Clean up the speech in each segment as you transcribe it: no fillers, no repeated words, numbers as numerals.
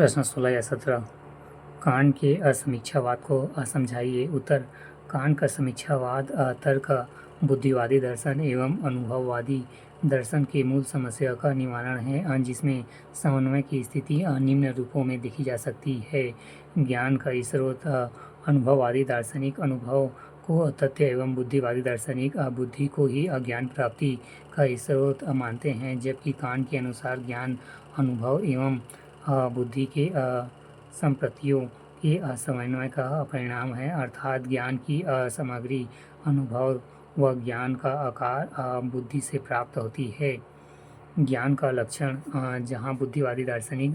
प्रश्न 16 या 17 कांट के असमीक्षावाद को समझाइए। उत्तर: कांट का समीक्षावाद तर्क, बुद्धिवादी दर्शन एवं अनुभववादी दर्शन के मूल समस्या का निवारण है, जिसमें समन्वय की स्थिति निम्न रूपों में देखी जा सकती है। ज्ञान का स्रोत: अनुभववादी दार्शनिक अनुभव को तथ्य एवं बुद्धिवादी दार्शनिक बुद्धि को ही ज्ञान प्राप्ति का स्रोत मानते हैं, जबकि कांट के अनुसार ज्ञान अनुभव एवं बुद्धि के संप्रतियों के समन्वय का परिणाम है, अर्थात ज्ञान की सामग्री अनुभव व ज्ञान का आकार बुद्धि से प्राप्त होती है। ज्ञान का लक्षण: जहाँ बुद्धिवादी दार्शनिक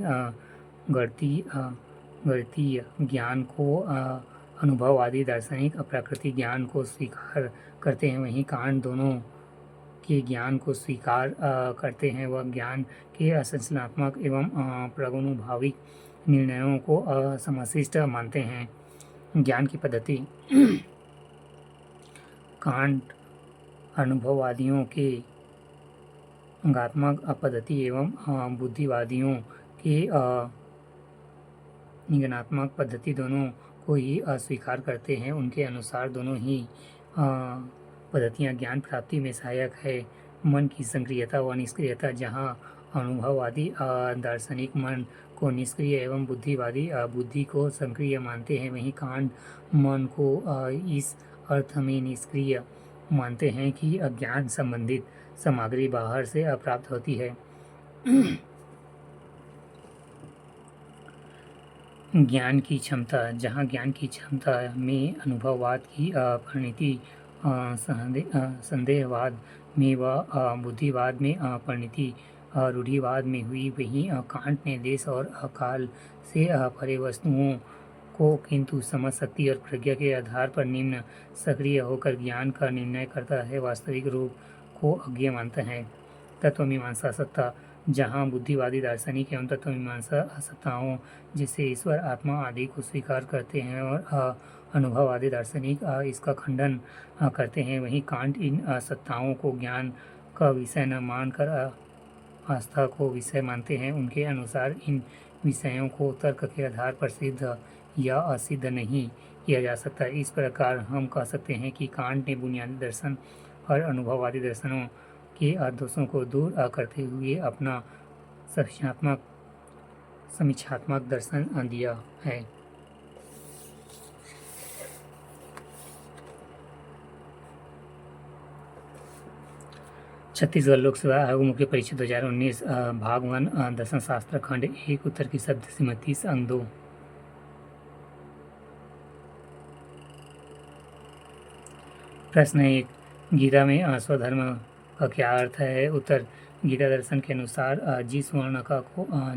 गणितीय ज्ञान को, अनुभववादी दार्शनिक प्राकृतिक ज्ञान को स्वीकार करते हैं, वहीं कांट दोनों के ज्ञान को स्वीकार करते हैं। वह ज्ञान के संचलनात्मक एवं प्रागुभाविक निर्णयों को समशिष्ट मानते हैं। ज्ञान की पद्धति: कांट अनुभववादियों के अंगात्मक पद्धति एवं बुद्धिवादियों के निगमनात्मक पद्धति दोनों को ही अस्वीकार करते हैं। उनके अनुसार दोनों ही पद्धतियाँ ज्ञान प्राप्ति में सहायक है। मन की सक्रियता व निष्क्रियता: जहाँ अनुभववादी दार्शनिक मन को निष्क्रिय एवं बुद्धिवादी बुद्धि को सक्रिय मानते हैं, वहीं कांट मन को इस अर्थ में निष्क्रिय मानते हैं कि ज्ञान संबंधित सामग्री बाहर से प्राप्त होती है। ज्ञान की क्षमता: जहाँ ज्ञान की क्षमता में अनुभववाद की परिणति संदेहवाद में व बुद्धिवाद में परिणति रूढ़िवाद में हुई, वहीं कांट ने देश और काल से परे वस्तुओं को किंतु समझ शक्ति और प्रज्ञा के आधार पर निम्न सक्रिय होकर ज्ञान का निर्णय करता है, वास्तविक रूप को अज्ञेय मानता है। तत्वमीमांसा सत्ता: जहाँ बुद्धिवादी दार्शनिक एवं तत्वमीमांसा सत्ताओं जैसे ईश्वर, आत्मा आदि को स्वीकार करते हैं और अनुभववादी दार्शनिक इसका खंडन करते हैं, वहीं कांट इन सत्ताओं को ज्ञान का विषय न मानकर आस्था को विषय मानते हैं। उनके अनुसार इन विषयों को तर्क के आधार पर सिद्ध या असिद्ध नहीं किया जा सकता। इस प्रकार हम कह सकते हैं कि कांट ने बुनियादी दर्शन और अनुभववादी दर्शनों के दोषों को दूर करते हुए अपना समीक्षात्मक दर्शन दिया है। छत्तीसगढ़ लोक सेवा आयोग मुख्य परीक्षा 2019 भाग 1 दर्शन शास्त्र खंड 1 उत्तर की शब्द सीमा 30 अंक 2। प्रश्न 1, गीता में स्वधर्म का क्या अर्थ है? उत्तर: गीता दर्शन के अनुसार जिस वर्ण का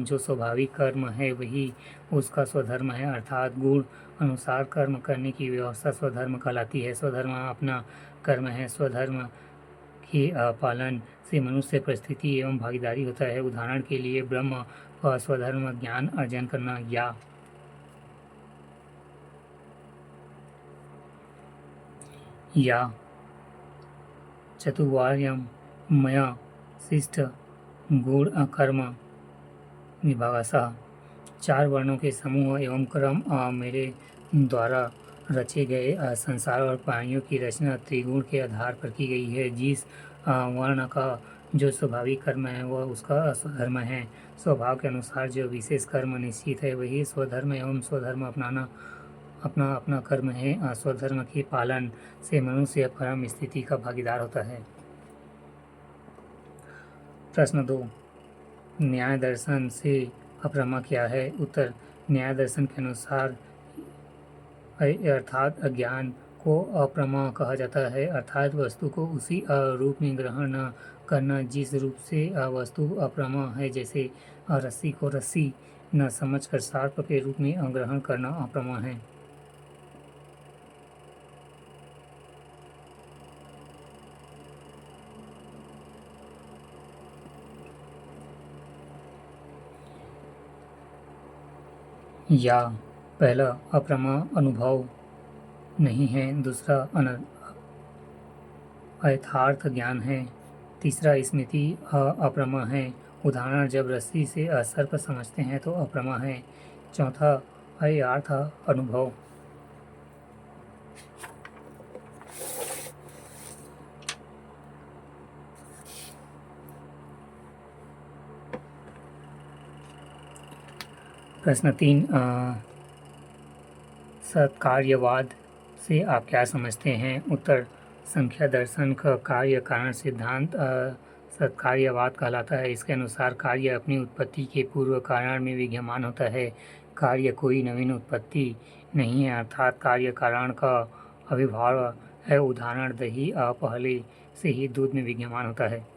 जो स्वाभाविक कर्म है वही उसका स्वधर्म है, अर्थात गुण अनुसार कर्म करने की व्यवस्था स्वधर्म कहलाती है। स्वधर्म अपना कर्म है। स्वधर्म के पालन से मनुष्य परिस्थिति एवं भागीदारी होता है। उदाहरण के लिए ब्रह्म का स्वधर्म ज्ञान अर्जन करना या चतुर्वर्ण्यम मया शिष्ट गुण कर्म विभागशः 4 वर्णों के समूह एवं क्रम मेरे द्वारा रचे गए संसार और प्राणियों की रचना त्रिगुण के आधार पर की गई है। जिस वर्ण का जो स्वाभाविक कर्म है वह उसका स्वधर्म है। स्वभाव के अनुसार जो विशेष कर्म निश्चित है वही स्वधर्म एवं स्वधर्म अपना कर्म है। स्वधर्म के पालन से मनुष्य परम स्थिति का भागीदार होता है। प्रश्न 2, न्याय दर्शन से अप्रमा क्या है? उत्तर: न्याय दर्शन के अनुसार अर्थात ज्ञान को अप्रमा कहा जाता है, अर्थात वस्तु को उसी रूप में ग्रहण न करना जिस रूप से वस्तु अप्रमा है। जैसे रस्सी को रस्सी न समझकर सर्प के रूप में ग्रहण करना अप्रमा है। या पहला अप्रमा अनुभव नहीं है, दूसरा यथार्थ ज्ञान है, तीसरा स्मृति अप्रमा है उदाहरण, जब रस्सी से सर्प समझते हैं तो अप्रमा है। चौथा अर्थ अनुभव। प्रश्न 3, सत्कार्यवाद से आप क्या समझते हैं? उत्तर, संख्या दर्शन का कार्य कारण सिद्धांत सत्कार्यवाद कहलाता है। इसके अनुसार कार्य अपनी उत्पत्ति के पूर्व कारण में विद्यमान होता है। कार्य कोई नवीन उत्पत्ति नहीं है, अर्थात कार्य कारण का अविभाव है। उदाहरण, दही पहले से ही दूध में विद्यमान होता है।